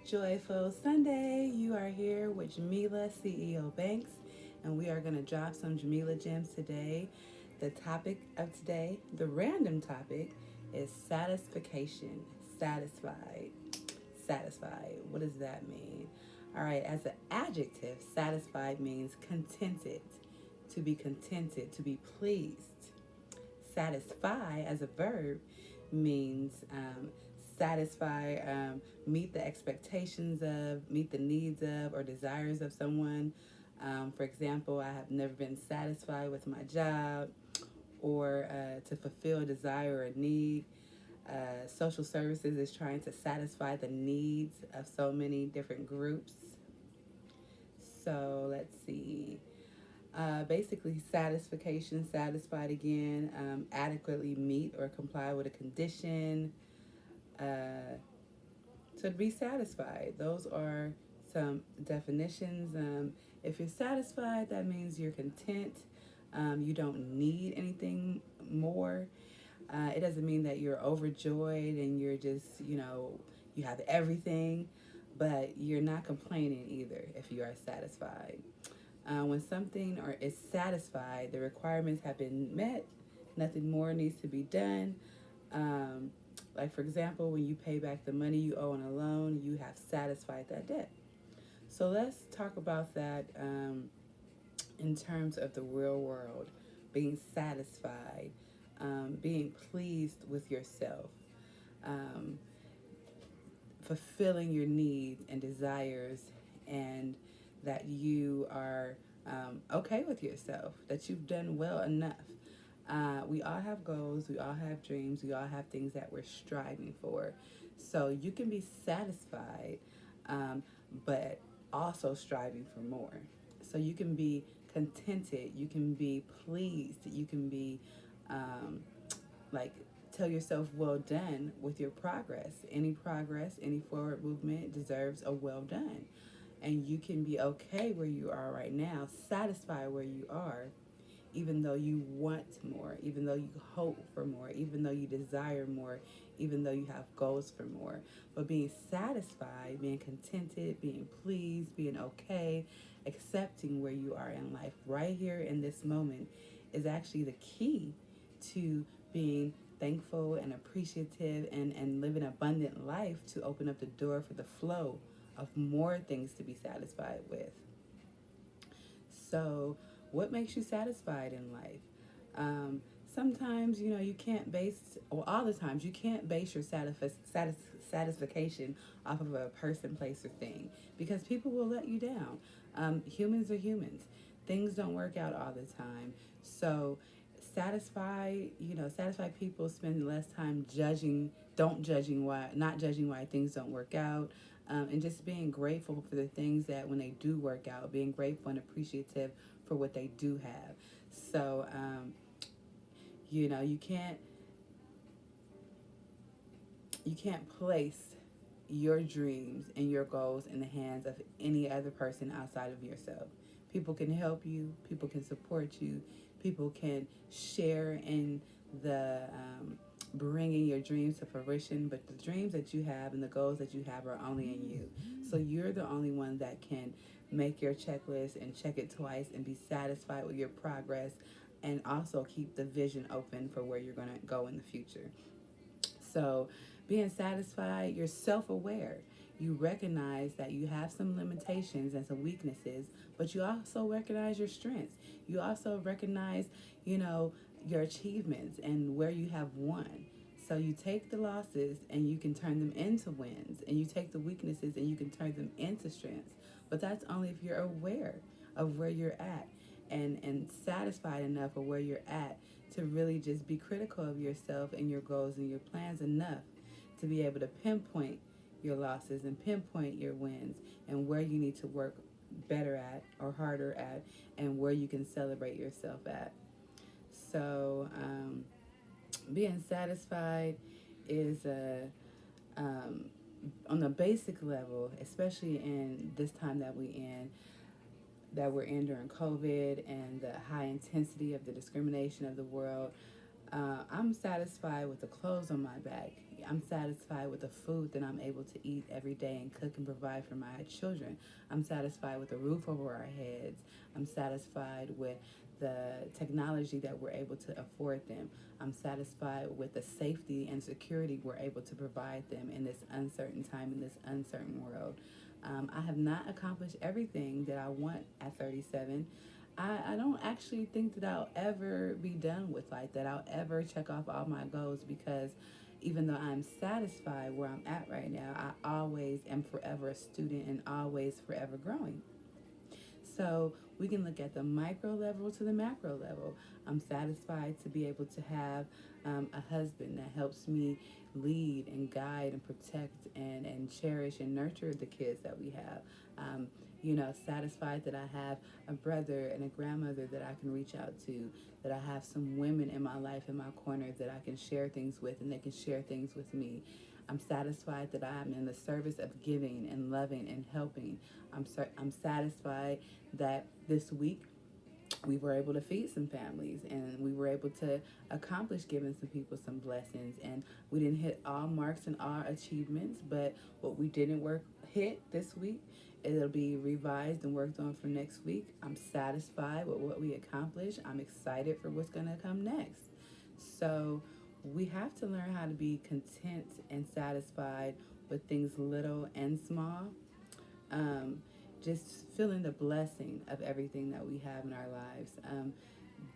Joyful Sunday. You are here with Jamila, CEO Banks, and we are going to drop some Jamila gems today. The topic of today, the random topic, is satisfaction. Satisfied. Satisfied. What does that mean? All right, as an adjective, satisfied means contented, to be contented, to be pleased. Satisfy as a verb means satisfy, meet the expectations of, meet the needs of, or desires of someone. For example, I have never been satisfied with my job or to fulfill a desire or a need. Social services is trying to satisfy the needs of so many different groups. So let's see. Basically, satisfaction, satisfied again, adequately meet or comply with a condition, to be satisfied. Those are some definitions. If you're satisfied, that means you're content. You don't need anything more. It doesn't mean that you're overjoyed and you're just, you have everything, but you're not complaining either if you are satisfied. When something or is satisfied, the requirements have been met, nothing more needs to be done. Um, like, for example, when you pay back the money you owe on a loan, you have satisfied that debt. So let's talk about that in terms of the real world, being satisfied, being pleased with yourself, um, fulfilling your needs and desires, and that you are okay with yourself, that you've done well enough. We all have goals, we all have dreams, we all have things that we're striving for. So you can be satisfied, but also striving for more. So you can be contented, you can be pleased, you can be um, like tell yourself well done with your progress. Any forward movement deserves a well done. And you can be okay where you are right now, satisfied where you are, even though you want more, even though you hope for more, even though you desire more, even though you have goals for more. But being satisfied, being contented, being pleased, being okay, accepting where you are in life right here in this moment is actually the key to being thankful and appreciative and live an abundant life, to open up the door for the flow of more things to be satisfied with. So, what makes you satisfied in life? Sometimes, you can't base, or all the times, you can't base your satisfaction off of a person, place, or thing, because people will let you down. Humans are humans. Things don't work out all the time. So, satisfied people spend less time not judging why things don't work out, and just being grateful for the things that when they do work out, being grateful and appreciative for what they do have. So, you can't place your dreams and your goals in the hands of any other person outside of yourself. People can help you, people can support you, people can share in the bringing your dreams to fruition, but the dreams that you have and the goals that you have are only in you. So you're the only one that can make your checklist and check it twice and be satisfied with your progress, and also keep the vision open for where you're going to go in the future. So, being satisfied, you're self aware. You recognize that you have some limitations and some weaknesses, but you also recognize your strengths. You also recognize, your achievements and where you have won. So you take the losses and you can turn them into wins, and you take the weaknesses and you can turn them into strengths. But that's only if you're aware of where you're at, and satisfied enough of where you're at to really just be critical of yourself and your goals and your plans enough to be able to pinpoint your losses and pinpoint your wins, and where you need to work better at or harder at, and where you can celebrate yourself at. So, being satisfied is on the basic level, especially in this time that we're in during COVID and the high intensity of the discrimination of the world. I'm satisfied with the clothes on my back. I'm satisfied with the food that I'm able to eat every day and cook and provide for my children. I'm satisfied with a roof over our heads. I'm satisfied with the technology that we're able to afford them. I'm satisfied with the safety and security we're able to provide them in this uncertain time, in this uncertain world. I have not accomplished everything that I want at 37. I don't actually think that I'll ever be done with life, that I'll ever check off all my goals, because even though I'm satisfied where I'm at right now, I always am forever a student and always forever growing. So we can look at the micro level to the macro level. I'm satisfied to be able to have a husband that helps me lead and guide and protect and cherish and nurture the kids that we have. Satisfied that I have a brother and a grandmother that I can reach out to, that I have some women in my life, in my corner, that I can share things with and they can share things with me. I'm satisfied that I'm in the service of giving and loving and helping. I'm satisfied that this week we were able to feed some families and we were able to accomplish giving some people some blessings, and we didn't hit all marks and all achievements, but what we didn't hit this week, it'll be revised and worked on for next week. I'm satisfied with what we accomplished. I'm excited for what's going to come next. So we have to learn how to be content and satisfied with things little and small. Um, just feeling the blessing of everything that we have in our lives.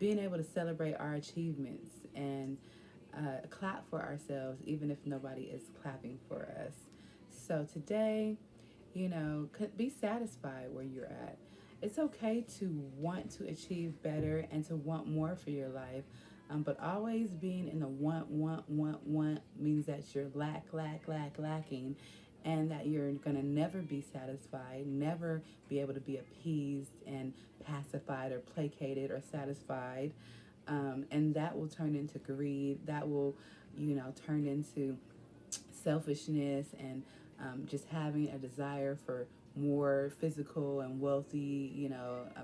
Being able to celebrate our achievements and clap for ourselves, even if nobody is clapping for us. So today, be satisfied where you're at. It's okay to want to achieve better and to want more for your life. But always being in the want means that you're lacking, and that you're going to never be satisfied, never be able to be appeased and pacified or placated or satisfied. And that will turn into greed. That will, turn into selfishness and just having a desire for more physical and wealthy,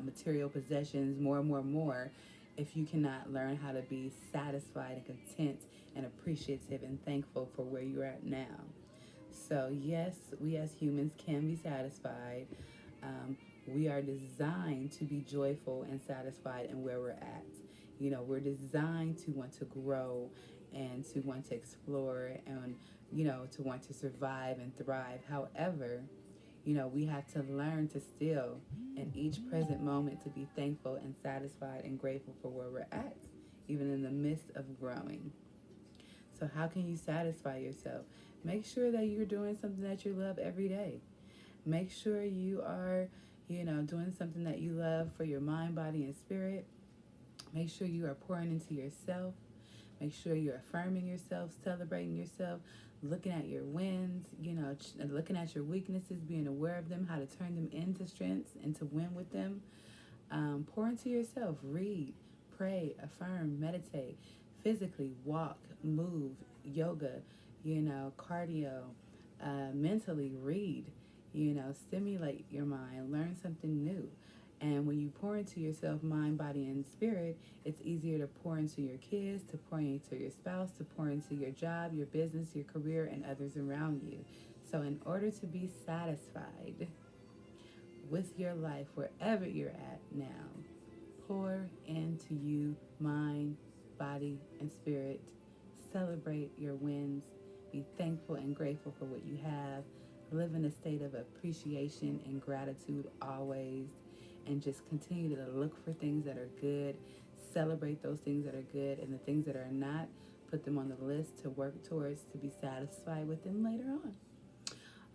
material possessions, more. If you cannot learn how to be satisfied and content and appreciative and thankful for where you're at now. So, yes, we as humans can be satisfied. We are designed to be joyful and satisfied in where we're at. We're designed to want to grow and to want to explore and, to want to survive and thrive. However, we have to learn to still, in each present moment, to be thankful and satisfied and grateful for where we're at, even in the midst of growing. So how can you satisfy yourself? Make sure that you're doing something that you love every day. Make sure you are, doing something that you love for your mind, body, and spirit. Make sure you are pouring into yourself. Make sure you're affirming yourself, celebrating yourself, looking at your wins, looking at your weaknesses, being aware of them, how to turn them into strengths and to win with them. Pour into yourself. Read, pray, affirm, meditate. Physically, walk, move, yoga, cardio. Mentally, read, stimulate your mind, learn something new. And when you pour into yourself, mind, body, and spirit, it's easier to pour into your kids, to pour into your spouse, to pour into your job, your business, your career, and others around you. So in order to be satisfied with your life, wherever you're at now, pour into you, mind, body, and spirit. Celebrate your wins. Be thankful and grateful for what you have. Live in a state of appreciation and gratitude always. And just continue to look for things that are good. Celebrate those things that are good, and the things that are not, put them on the list to work towards, to be satisfied with them later on.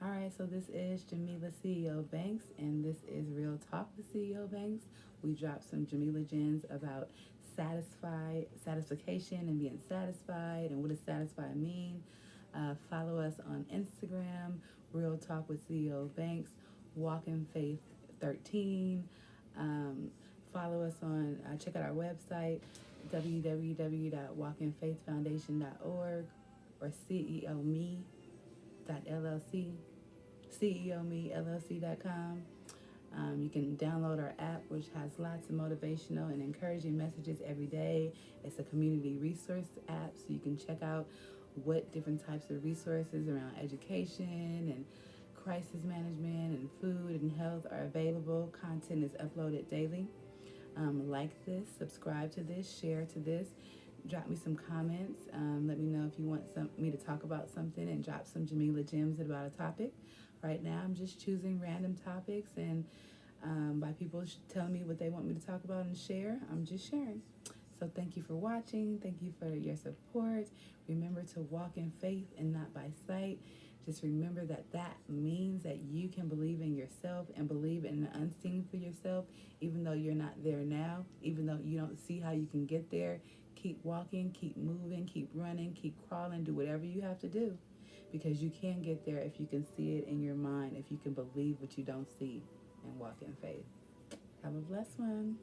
All right, so this is Jamila CEO Banks, and this is Real Talk with CEO Banks. We dropped some Jamila gems about satisfaction and being satisfied, and what does satisfied mean. Follow us on Instagram, Real Talk with CEO Banks, Walk in Faith 13. Follow us on, check out our website, www.walkinfaithfoundation.org, or ceome.llc, ceomellc.com. You can download our app, which has lots of motivational and encouraging messages every day. It's a community resource app, so you can check out what different types of resources around education and crisis management and food and health are available. Content is uploaded daily. Like this, subscribe to this, share to this, drop me some comments. Let me know if you want me to talk about something, and drop some Jamila gems about a topic. Right now, I'm just choosing random topics, and by people telling me what they want me to talk about and share, I'm just sharing. So thank you for watching. Thank you for your support. Remember to walk in faith and not by sight. Just remember that means that you can believe in yourself and believe in the unseen for yourself, even though you're not there now, even though you don't see how you can get there. Keep walking, keep moving, keep running, keep crawling, do whatever you have to do, because you can get there if you can see it in your mind, if you can believe what you don't see and walk in faith. Have a blessed one.